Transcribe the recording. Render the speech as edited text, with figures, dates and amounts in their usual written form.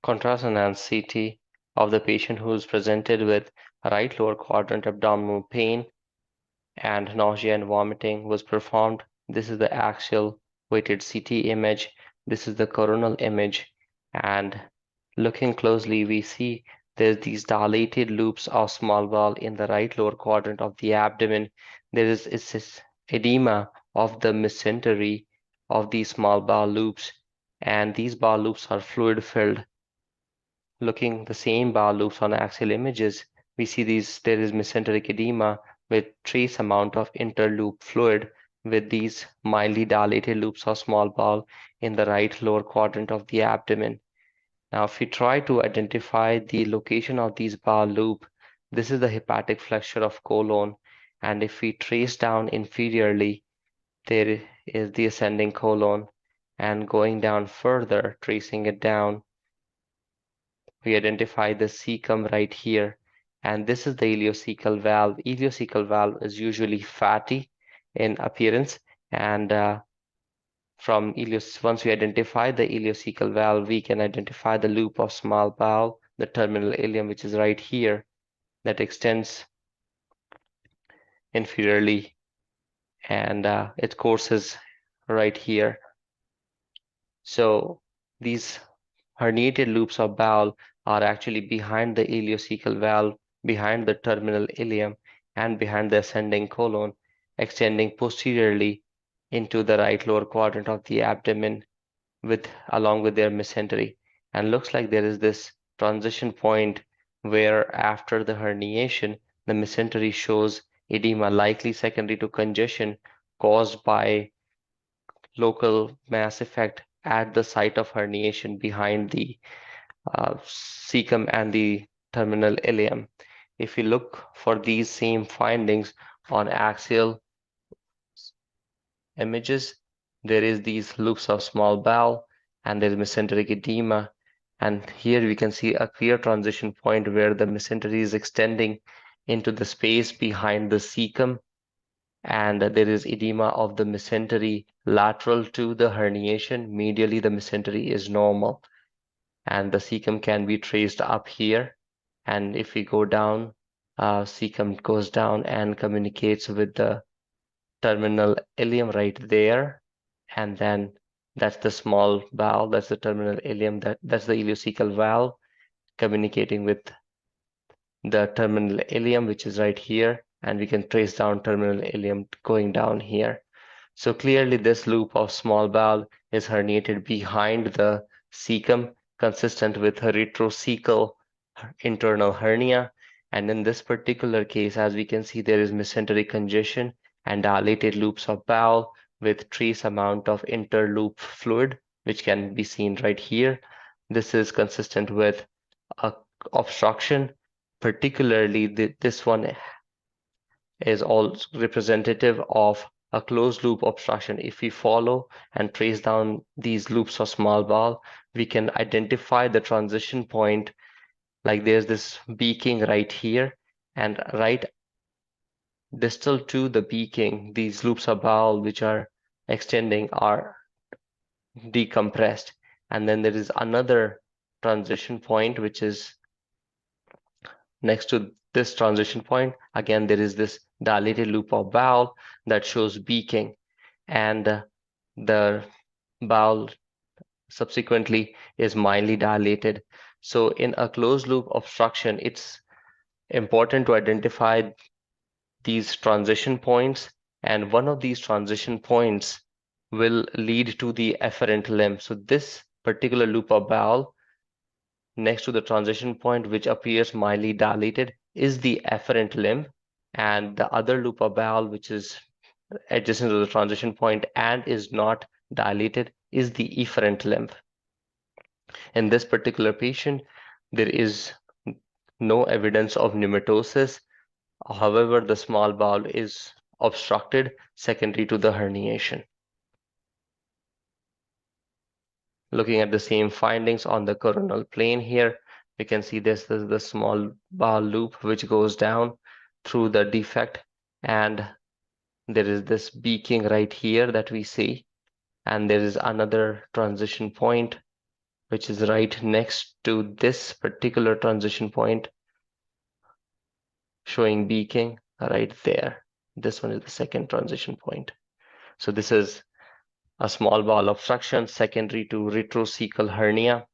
contrast CT of the patient who is presented with right lower quadrant abdominal pain and nausea and vomiting was performed. This is the axial weighted CT image. This is the coronal image. And looking closely, we see there's these dilated loops of small bowel in the right lower quadrant of the abdomen. There is this edema of the mesentery of these small bowel loops, and these bowel loops are fluid filled. Looking the same bowel loops on axial images, we see there is mesenteric edema with trace amount of interloop fluid with these mildly dilated loops of small bowel in the right lower quadrant of the abdomen. Now, if we try to identify the location of these bowel loop, this is the hepatic flexure of colon, and if we trace down inferiorly, there is the ascending colon, and going down further, tracing it down, we identify the cecum right here, and this is the ileocecal valve. Ileocecal valve is usually fatty in appearance, and once we identify the ileocecal valve, we can identify the loop of small bowel, the terminal ileum, which is right here, that extends inferiorly, and its course is right here. So these herniated loops of bowel are actually behind the ileocecal valve, behind the terminal ileum, and behind the ascending colon, extending posteriorly into the right lower quadrant of the abdomen along with their mesentery. And looks like there is this transition point where after the herniation, the mesentery shows edema likely secondary to congestion caused by local mass effect at the site of herniation behind the cecum and the terminal ileum. If we look for these same findings on axial images, there is these loops of small bowel and there is mesenteric edema. And here we can see a clear transition point where the mesentery is extending into the space behind the cecum, and there is edema of the mesentery lateral to the herniation. Medially, the mesentery is normal, and the cecum can be traced up here. And if we go down, cecum goes down and communicates with the terminal ileum right there, and then that's the small bowel, that's the terminal ileum, that's the ileocecal valve communicating with the terminal ileum, which is right here, and we can trace down terminal ileum going down here. So clearly this loop of small bowel is herniated behind the cecum, consistent with a retrocecal internal hernia. And in this particular case, as we can see, there is mesenteric congestion and dilated loops of bowel with trace amount of interloop fluid, which can be seen right here. This is consistent with a obstruction, particularly this one is also representative of a closed loop obstruction. If we follow and trace down these loops of small bowel, we can identify the transition point. Like there's this beaking right here, and right distal to the beaking, these loops of bowel which are extending are decompressed. And then there is another transition point which is next to this transition point. Again, there is this dilated loop of bowel that shows beaking, and the bowel subsequently is mildly dilated. So in a closed loop obstruction, it's important to identify these transition points, and one of these transition points will lead to the efferent limb. So this particular loop of bowel next to the transition point, which appears mildly dilated, is the efferent limb, and the other loop of bowel, which is adjacent to the transition point and is not dilated, is the efferent limb. In this particular patient, there is no evidence of pneumatosis. However, the small bowel is obstructed secondary to the herniation. Looking at the same findings on the coronal plane here, we can see this is the small bowel loop which goes down through the defect, and there is this beaking right here that we see, and there is another transition point which is right next to this particular transition point, showing beaking right there. This one is the second transition point. So this is a small bowel obstruction secondary to retrocecal hernia.